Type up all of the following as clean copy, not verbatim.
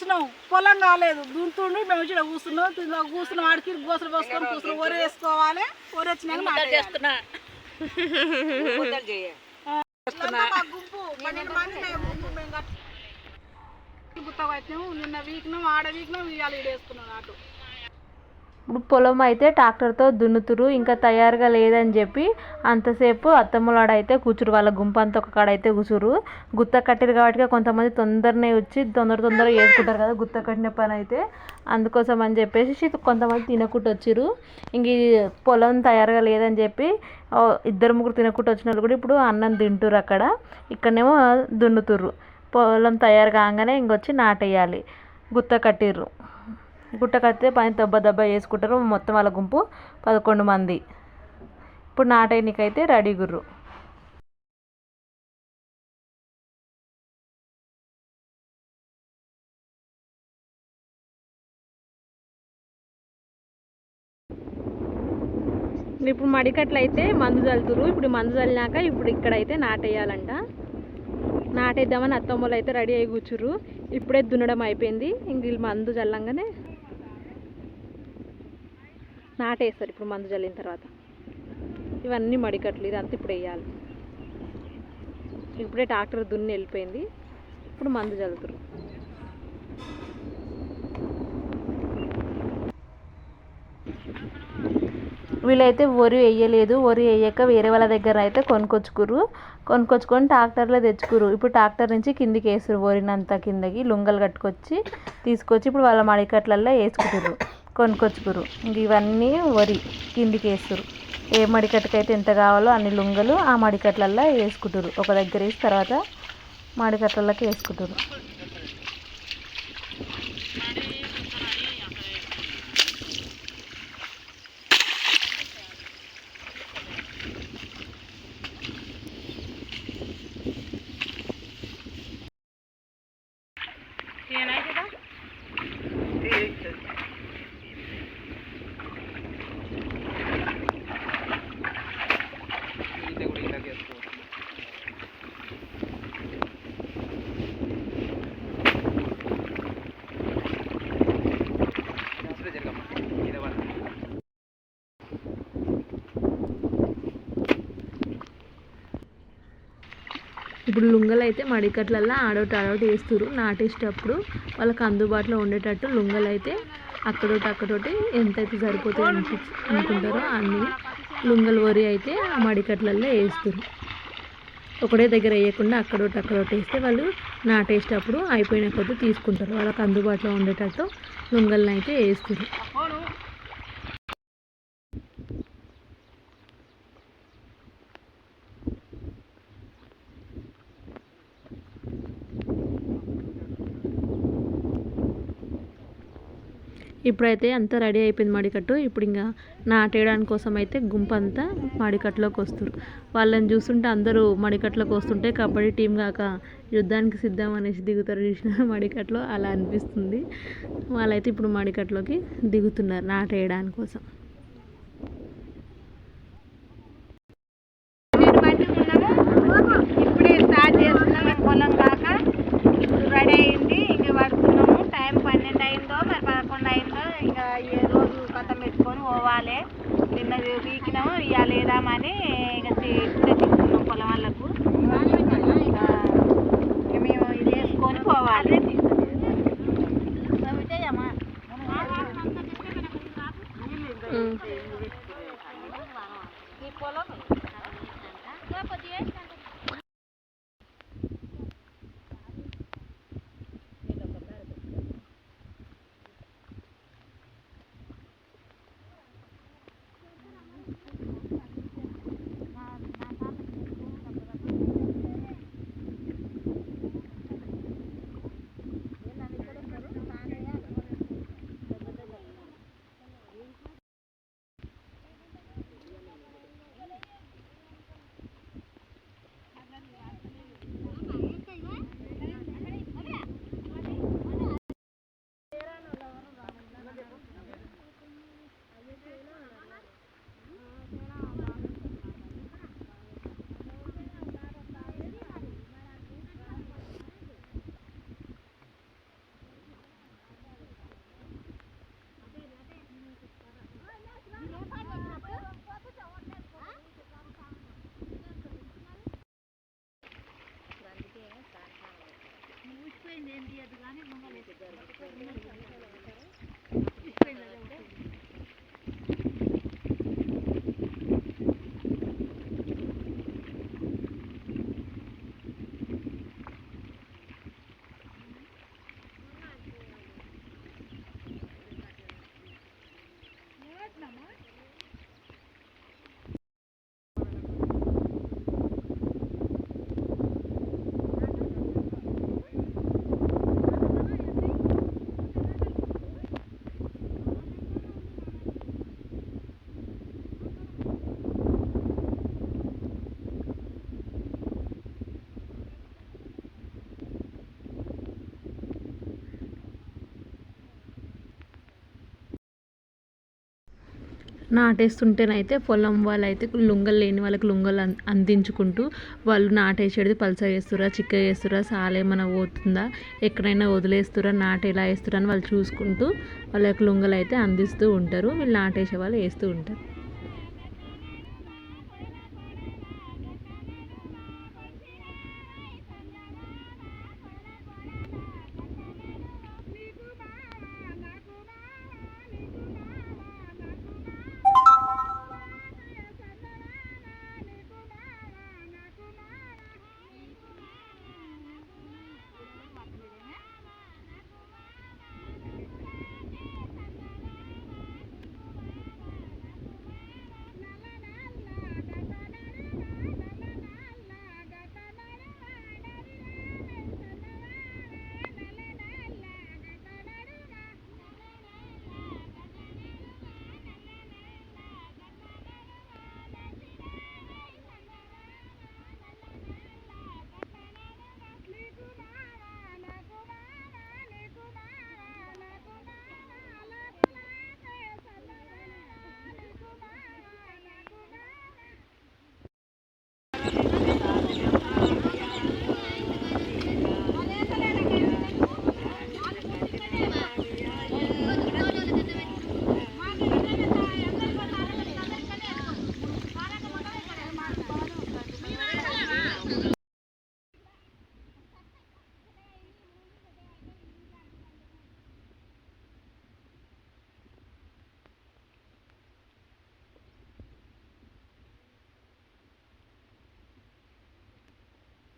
వచ్చినాం, పొలం కాలేదు, దున్తుండి మేము ఇక్కడ కూర్చున్నాం ఆడికి గోసలు పోసుకొని కూర్చున్నాం. ఒరే వేసుకోవాలి, ఒరే వచ్చినాక చేస్తున్నా గుంపు 12 మంది గుత్త పట్టినాము. నిన్న వీక్నాం, ఆడ వీక్నాం, ఇవాళ వేసుకున్నాం నాటు. ఇప్పుడు పొలం అయితే ట్రాక్టర్తో దున్నుతురు, ఇంకా తయారుగా లేదని చెప్పి అంతసేపు అత్తమ్మలాడ అయితే కూర్చురు. వాళ్ళ గుంపు అంతా ఒక కాడ అయితే కూర్చురు. గుత్త కట్టిరు కాబట్టి కొంతమంది తొందరనే వచ్చి తొందరగా వేసుకుంటారు కదా గుత్త కట్టిన పని అయితే. అందుకోసం అని చెప్పేసి కొంతమంది తినకుండా వచ్చిరు. ఇంక పొలం తయారుగా లేదని చెప్పి 2-3 తినకుండా వచ్చిన వాళ్ళు కూడా ఇప్పుడు అన్నం తింటురు అక్కడ. ఇక్కడనేమో దున్నుతుర్రు. పొలం తయారు కాగానే ఇంకొచ్చి నాటేయాలి. గుత్త కట్టిర్రు. గుట్ట కడితే పైన దెబ్బ వేసుకుంటారు. మొత్తం వాళ్ళ గుంపు 11 మంది. ఇప్పుడు నాటేయనికైతే రెడీ గుర్రు. ఇప్పుడు మడికట్లు అయితే మందు చల్లుతురు. ఇప్పుడు మందు చల్లినాక ఇప్పుడు ఇక్కడైతే నాటేయాలంట. నాటేద్దామని అత్తమ్మలు అయితే రెడీ అయ్యి కూర్చుర్రు. ఇప్పుడే దున్నడం అయిపోయింది. ఇంక వీళ్ళు మందు చల్లంగానే నాటేస్తారు. ఇప్పుడు మందు చల్లిన తర్వాత ఇవన్నీ మడికట్లు, ఇదంతా ఇప్పుడు వేయాలి. ఇప్పుడే ట్రాక్టర్ దున్ని వెళ్ళిపోయింది. ఇప్పుడు మందు చల్లుతారు. వీళ్ళైతే వరి వేయలేదు. వరి వేయక వేరే వాళ్ళ దగ్గర అయితే కొనుక్కొచ్చుకొని ట్రాక్టర్లో తెచ్చుకురు. ఇప్పుడు ట్రాక్టర్ నుంచి కిందికి వేస్తారు. వరినంతా కిందకి లుంగలు కట్టుకొచ్చి తీసుకొచ్చి ఇప్పుడు వాళ్ళ మడికట్లల్లో వేసుకుంటారు. కొనుక్కొచ్చుకురు. ఇంక ఇవన్నీ వరి కిందికి వేస్తారు. ఏ మడికట్టుకైతే ఎంత కావాలో అన్ని లుంగలు ఆ మడికట్లల్లో వేసుకుంటారు. ఒక దగ్గర వేసి తర్వాత మడికట్లలోకి వేసుకుంటారు. ఇప్పుడు లుంగలు అయితే మడికట్లల్లో ఆడోటి వేస్తారు. నాటేసేటప్పుడు వాళ్ళకి అందుబాటులో ఉండేటట్టు లుంగలు అయితే అక్కడోటి ఎంతైతే సరిపోతాయి అనుకుంటారో అన్ని లుంగలు వరి అయితే ఆ మడికట్లల్లో వేస్తారు. ఒకటే దగ్గర వేయకుండా అక్కడోటి వేస్తే వాళ్ళు నాటేసేటప్పుడు అయిపోయిన కొద్ది తీసుకుంటారు. వాళ్ళకి అందుబాటులో ఉండేటట్టు లుంగలను అయితే వేస్తారు. ఇప్పుడైతే అంతా రెడీ అయిపోయింది మడికట్టు. ఇప్పుడు ఇంకా నాటేయడానికి కోసం అయితే గుంపు అంతా మడికట్టులోకి వస్తారు. వాళ్ళని చూస్తుంటే అందరూ మడికట్టులోకి వస్తుంటే కబడ్డీ టీం కాక యుద్ధానికి సిద్ధం అనేసి దిగుతారు చూసిన మడికట్లో అలా అనిపిస్తుంది. వాళ్ళైతే ఇప్పుడు మడికట్టులోకి దిగుతున్నారు నాటేయడానికి కోసం. ఇప్పుడే స్టార్ట్ చేస్తున్నాము. పొలం కాక రెడీ అయింది. ఇంక పడుతున్నాము. టైం 12 అయిందో మరి 11 అయిందో. ఇంకా ఏ రోజు కొత్త పెట్టుకొని పోవాలి. నిన్న వీకినాము, ఇవాళ వేద్దామని ఇక ఇప్పుడే తీసుకున్నాం పొలం వాళ్ళకు. ఇక మేము ఇది వేసుకొని పోవాలి. ఈ పొలం నాటేస్తుంటేనైతే పొలం వాళ్ళైతే లుంగలు లేని వాళ్ళకి లుంగలు అందించుకుంటూ వాళ్ళు నాటేసేది పలస వేస్తురా చిక్క వేస్తురా సాలేమన్నా పోతుందా ఎక్కడైనా వదిలేస్తురా నాటు ఎలా వేస్తురా అని వాళ్ళు చూసుకుంటూ వాళ్ళకి లుంగలు అయితే అందిస్తూ ఉంటారు. వీళ్ళు నాటేసే వాళ్ళు వేస్తూ ఉంటారు.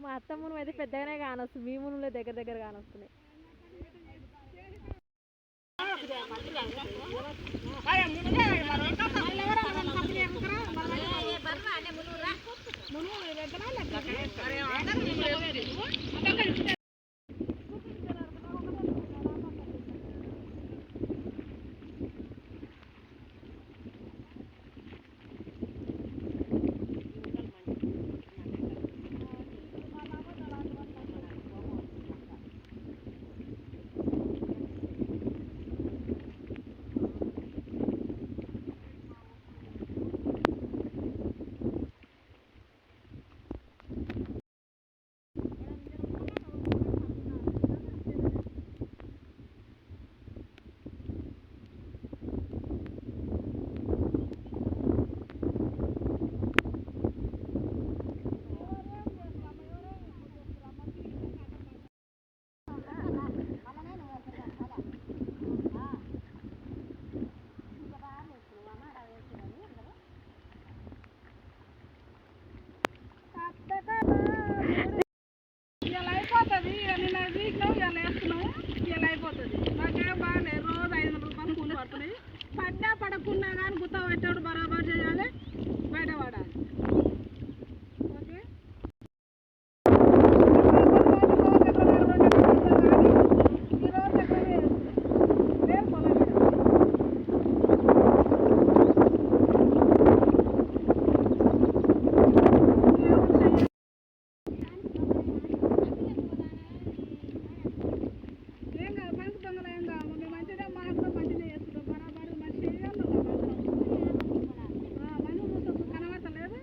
మా అత్త మునుము అయితే పెద్దగానే కానొస్తుంది, మీ మునుములే దగ్గర దగ్గర కానొస్తున్నాయి. పడ్డా పడకున్నా కానీ గుత్త పెట్టాడు బరాబర్ చేయాలి, బయట పడాలి. ఓకే ఏం కాదు, పంచి దొంగలు ఏం కాదు, మేము మంచిగా మాకు మంచిగా చేస్తున్నాం బరాబర్ మంచి చేయాలి. మనం కనబడతలేదు.